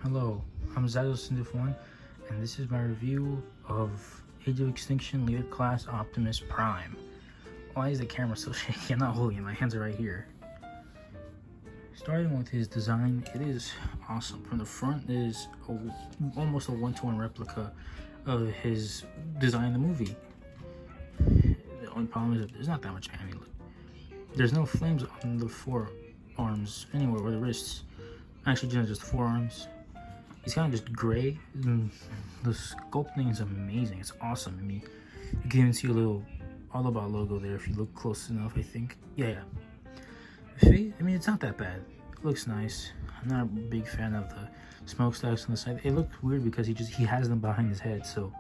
Hello, I'm Zadosindif1, and this is my review of Age of Extinction Leader Class Optimus Prime. Why is the camera so shaky? I'm not holding it, my hands are right here. Starting with his design, it is awesome. From the front, it is almost a one-to-one replica of his design in the movie. The only problem is that there's not that much anime. There's no flames on the forearms anywhere, or the wrists. Actually, just forearms. He's kind of just gray, and the sculpting is amazing. It's awesome. I mean, you can even see a little All About logo there if you look close enough, I think. Yeah. I mean, it's not that bad. It looks nice. I'm not a big fan of the smokestacks on the side. It looks weird because he has them behind his head, so,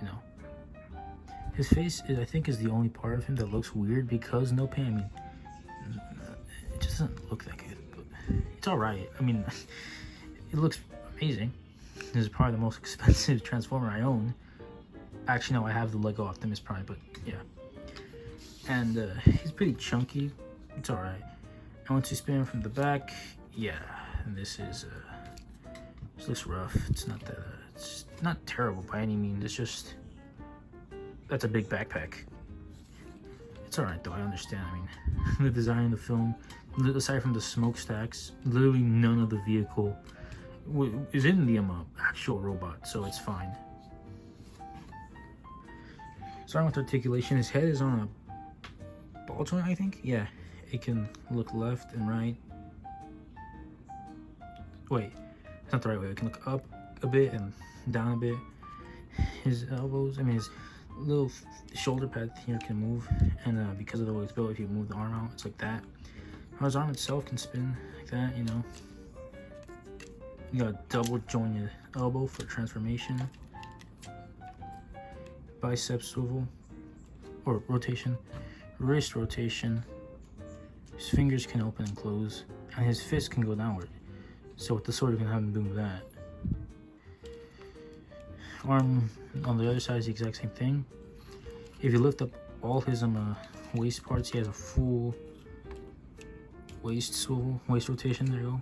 you know. His face, I think, is the only part of him that looks weird because no paint. I mean, it just doesn't look that good, but it's alright. I mean, it looks amazing. This is probably the most expensive Transformer I own. Actually, no, I have the Lego Optimus Prime, but yeah. And he's pretty chunky. It's alright. And once you spin him from the back, yeah. And this looks rough. It's not that. It's not terrible by any means. It's just that's a big backpack. It's alright though. I understand. I mean, the design of the film, aside from the smokestacks, literally none of the vehicle is in the actual robot, so it's fine. Starting with articulation, his head is on a ball joint, I think. Yeah, it can look left and right. Wait, it's not the right way. It can look up a bit and down a bit. His elbows, I mean, his little shoulder pad here can move, and because of the way it's built, if you move the arm out, it's like that. His arm itself can spin like that, you know. You got a double jointed elbow for transformation. Bicep swivel or rotation. Wrist rotation. His fingers can open and close. And his fist can go downward. So with the sword, you can have him do that. Arm on the other side is the exact same thing. If you lift up all his waist parts, he has a full waist swivel, waist rotation. There you go.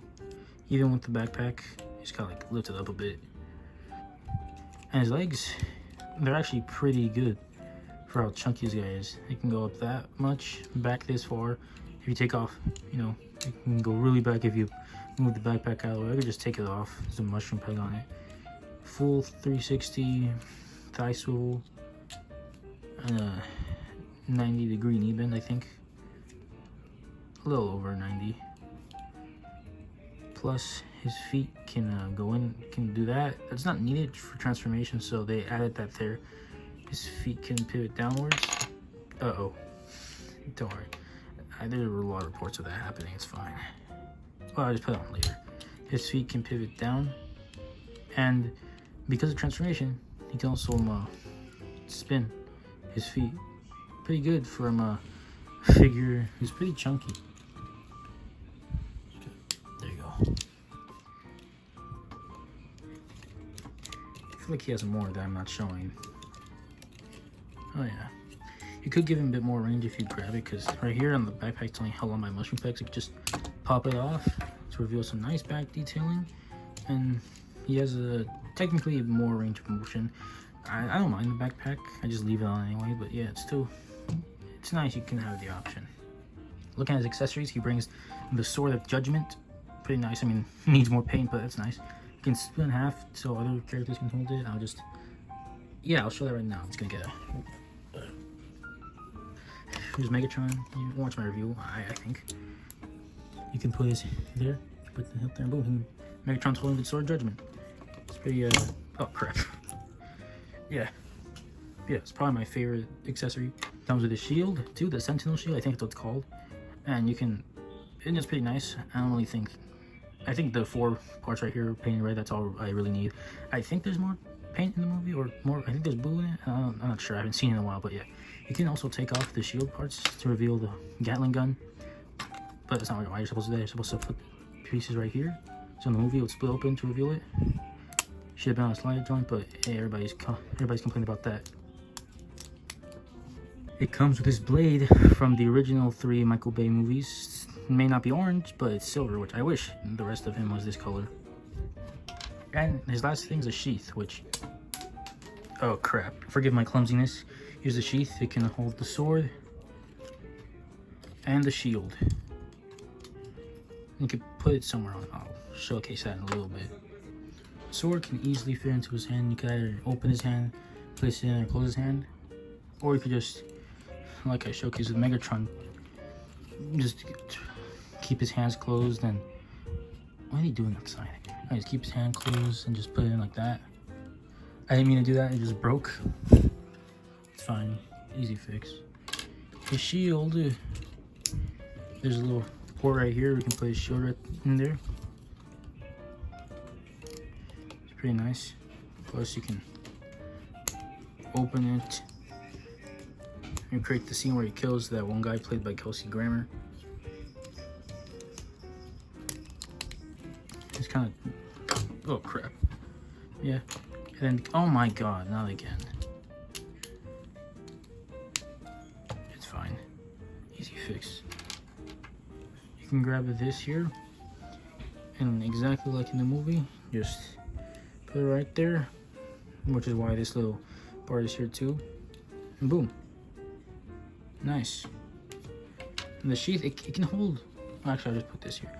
Even with the backpack, he's kind of like lifted up a bit. And his legs, they're actually pretty good for how chunky this guy is. It can go up that much, back this far. If you take off, you know, it can go really back if you move the backpack out of the way. I could just take it off. There's a mushroom peg on it. Full 360 thigh swivel and a 90-degree knee bend, I think. A little over 90. Plus, his feet can go in, can do that. That's not needed for transformation, so they added that there. His feet can pivot downwards. Uh-oh. Don't worry. There were a lot of reports of that happening. It's fine. Well, I'll just put it on later. His feet can pivot down. And because of transformation, he can also spin his feet. Pretty good for a figure who's pretty chunky. I feel like he has more that I'm not showing. Oh yeah. You could give him a bit more range if you grab it, because right here on the backpack it's only held on by mushroom pegs. You could just pop it off to reveal some nice back detailing. And he has technically more range of motion. I don't mind the backpack. I just leave it on anyway, but yeah, it's nice. You can have the option. Looking at his accessories, he brings the Sword of Judgment. Pretty nice. I mean, needs more paint, but that's nice. You can split in half so other characters can hold it. I'll show that right now. I'm just gonna get here's Megatron. You watch my review, I think. You can put his there, put the hilt there, and boom. Megatron's holding the Sword of Judgment. It's pretty, oh crap. Yeah, it's probably my favorite accessory. Comes with a shield, too, the Sentinel shield, I think that's what it's called. And it's pretty nice. I think the 4 parts right here are painted red. That's all I really need. I think there's more paint in the movie, or more. I think there's blue in it. I'm not sure. I haven't seen it in a while, but yeah. You can also take off the shield parts to reveal the Gatling gun. But that's not why you're supposed to do that. You're supposed to put pieces right here. So in the movie, it would split open to reveal it. Should have been on a slider joint, but hey, everybody's complaining about that. It comes with this blade from the original 3 Michael Bay movies. It may not be orange, but it's silver, which I wish the rest of him was this color. And his last thing is a sheath, which, oh crap, forgive my clumsiness. Here's the sheath. It can hold the sword and the shield. You can put it somewhere on. I'll showcase that in a little bit. Sword can easily fit into his hand. You can either open his hand, place it in, or close his hand, or you could just, like I showcased with Megatron, just keep his hands closed. And what are you doing outside? I just keep his hand closed and just put it in like that. I didn't mean to do that. It just broke. It's fine. Easy fix. His shield. There's a little port right here. We can put his shield right in there. It's pretty nice. Plus, you can open it and create the scene where he kills that one guy played by Kelsey Grammer. It's kind of, oh crap. Yeah. And then, oh my god, not again. It's fine. Easy fix. You can grab this here, and exactly like in the movie, just put it right there, which is why this little part is here too. And boom. Nice. And the sheath, it can hold, actually I'll just put this here.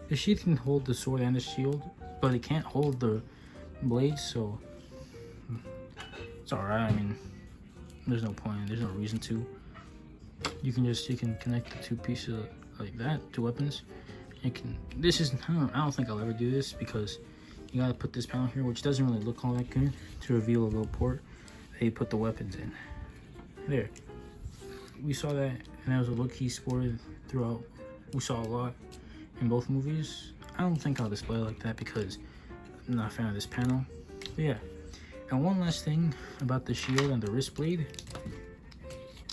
The sheath can hold the sword and the shield, but it can't hold the blades, so it's alright. I mean, there's no point, there's no reason to. You can connect the two pieces like that, two weapons. You can, this is, I don't think I'll ever do this because you gotta put this panel here, which doesn't really look all that good, to reveal a little port that you put the weapons in. There. We saw that, and that was a look he sported throughout. We saw a lot in both movies. I don't think I'll display it like that because I'm not a fan of this panel. But yeah. And one last thing about the shield and the wrist blade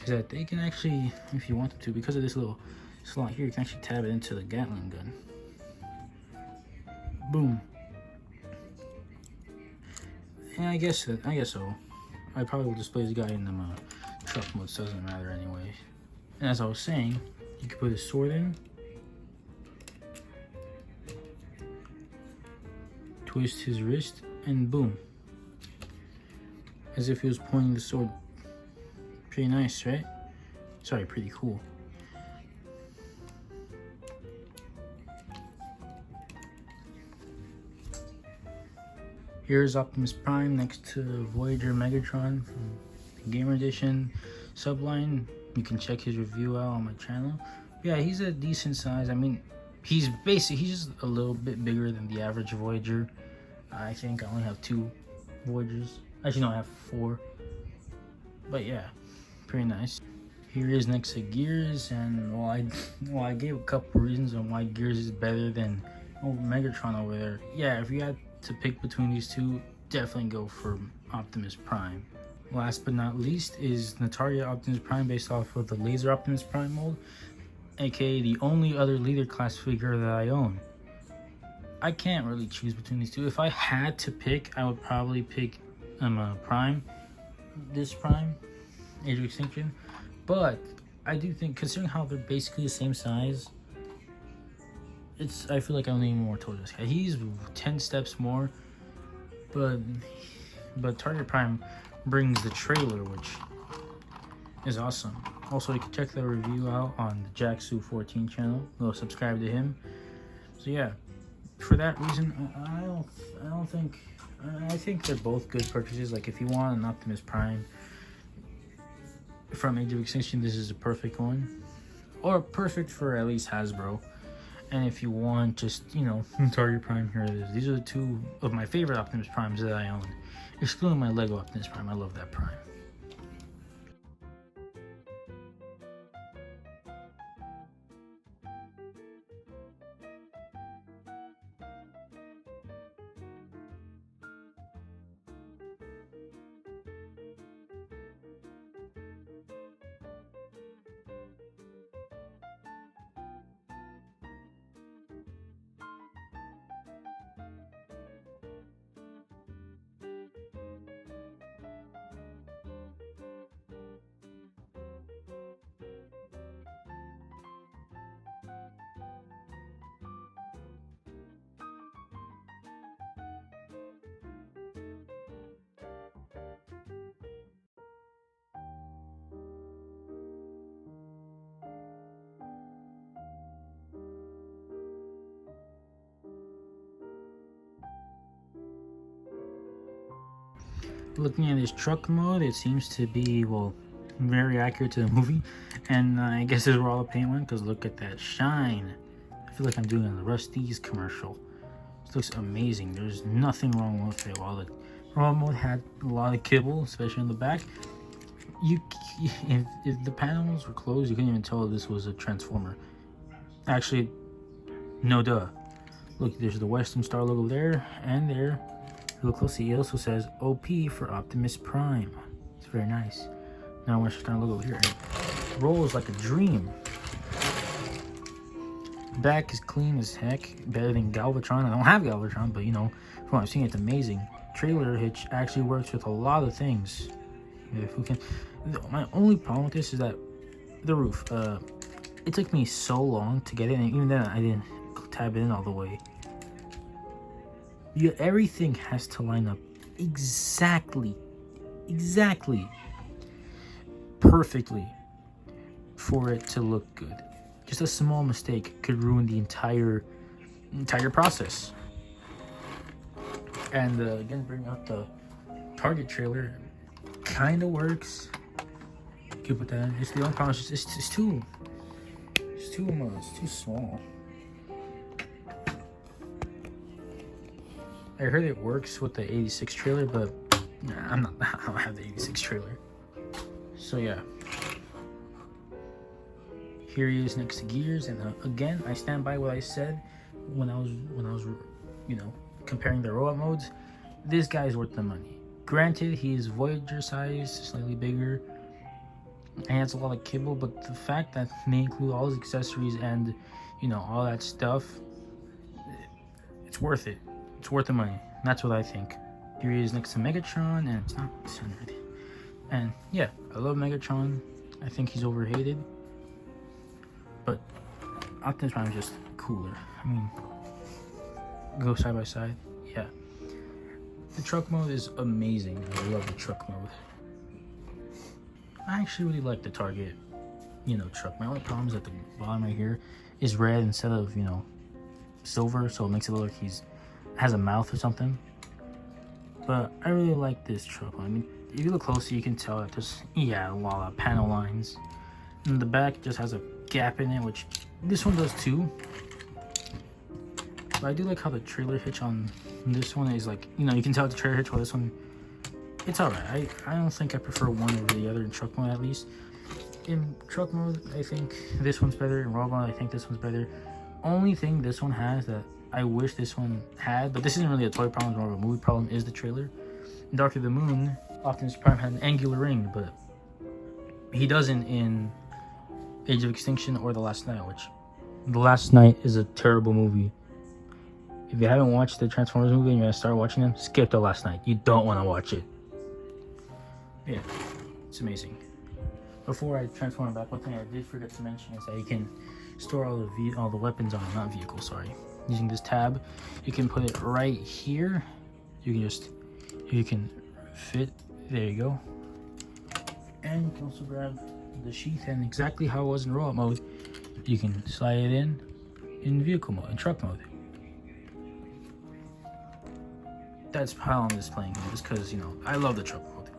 is that they can actually, if you want them to, because of this little slot here, you can actually tab it into the Gatling gun. Boom. And I guess so. I probably will display this guy in the truck mode, so it doesn't matter anyway. And as I was saying, you can put his sword in, twist his wrist, and boom. As if he was pointing the sword. Pretty nice, right? Sorry, pretty cool. Here's Optimus Prime next to Voyager Megatron from the Gamer Edition subline. You can check his review out on my channel. Yeah, he's a decent size. I mean, he's just a little bit bigger than the average Voyager. I think I only have 2 Voyagers. Actually, no, I have 4. But yeah, pretty nice. Here is next to Gears, and well, I gave a couple reasons on why Gears is better than Megatron over there. Yeah, if you had to pick between these two, definitely go for Optimus Prime. Last but not least is Natalia Optimus Prime, based off of the Laser Optimus Prime mold, aka the only other leader class figure that I own. I can't really choose between these two. If I had to pick, I would probably pick Prime, this Prime, Age of Extinction. But I do think, considering how they're basically the same size, I feel like I'm leaning more towards this guy. He's 10 steps more, but Target Prime brings the trailer, which is awesome. Also, you can check the review out on the Jacksu14 channel. Go subscribe to him. So yeah, for that reason, I think they're both good purchases. Like, if you want an Optimus Prime from Age of Extinction, this is a perfect one, or perfect for at least Hasbro. And if you want just, Target Prime, here it is. These are the 2 of my favorite Optimus Primes that I own, excluding my Lego Optimus Prime. I love that Prime. Looking at his truck mode, it seems to be, well, very accurate to the movie. And I guess this is where all the paint went, because look at that shine. I feel like I'm doing a Rusty's commercial. This looks amazing. There's nothing wrong with it. While the raw mode had a lot of kibble, especially in the back, if the panels were closed, you couldn't even tell this was a Transformer. Actually, no duh. Look, there's the Western Star logo there and there. Look closely, it also says OP for Optimus Prime. It's very nice. Now Western Star logo here. It rolls like a dream. Back is clean as heck, better than Galvatron. I don't have Galvatron, but you know, from what I've seen, it's amazing. Trailer hitch actually works with a lot of things. If we can, my only problem with this is that the roof. It took me so long to get it, and even then, I didn't tab it in all the way. Everything has to line up exactly, perfectly for it to look good. Just a small mistake could ruin the entire process. And again, bring up the Target trailer. Kind of works. You can put that in. It's the only problem. It's too small. I heard it works with the 86 trailer, but nah, I don't have the 86 trailer. So yeah. Here he is next to Gears, and again, I stand by what I said when I was, you know, comparing the robot modes. This guy's worth the money. Granted, he is Voyager size, slightly bigger, and has a lot of kibble, but the fact that they include all his accessories and, you know, all that stuff, it's worth it. It's worth the money. That's what I think. Here he is next to Megatron, and it's not centered. And yeah, I love Megatron. I think he's overhated. But Optimus Prime is just cooler. I mean, go side by side. Yeah. The truck mode is amazing. I love the truck mode. I actually really like the Target, you know, truck. My only problem is at the bottom right here is red instead of, you know, silver, so it makes it look like he's has a mouth or something. But I really like this truck. I mean, if you look closely, you can tell that there's, yeah, a lot of panel lines. And the back just has a gap in it, which this one does too. But I do like how the trailer hitch on this one is like, you know, you can tell the trailer hitch, while this one, it's alright. I don't think I prefer one over the other in truck mode, at least. In truck mode, I think this one's better. In raw mode, I think this one's better. Only thing this one has that I wish this one had, but this isn't really a toy problem, it's more of a movie problem, is the trailer. In Dark of the Moon, Optimus Prime had an angular ring, but he doesn't in Age of Extinction or The Last Night, which The Last Night is a terrible movie. If you haven't watched the Transformers movie and you're gonna start watching them, skip The Last Night. You don't want to watch it. Yeah, it's amazing. Before I transform back, one thing I did forget to mention is that you can store all the weapons on, not vehicles, sorry. Using this tab, you can put it right here. You can fit, there you go. And you can also grab the sheath, and exactly how it was in robot mode, you can slide it in vehicle mode, in truck mode. That's how I'm displaying it, just because, you know, I love the truck mode.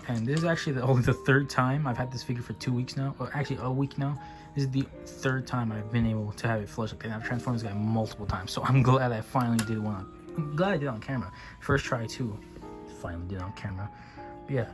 And this is actually only the third time I've had this figure for 2 weeks now, or actually a week now. This is the third time I've been able to have it flush like that. I've transformed this guy multiple times, so I'm glad I finally did one. I'm glad I did it on camera. First try too. Finally did it on camera. But yeah.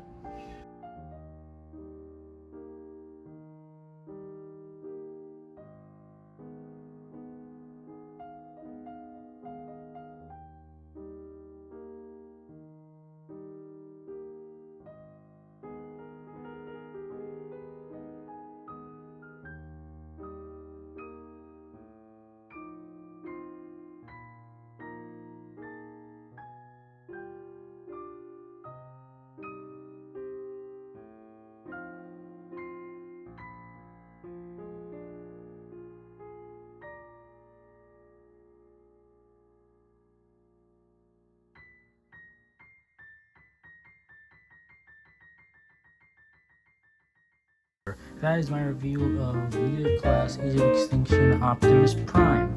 That is my review of Leader Class Age of Extinction Optimus Prime.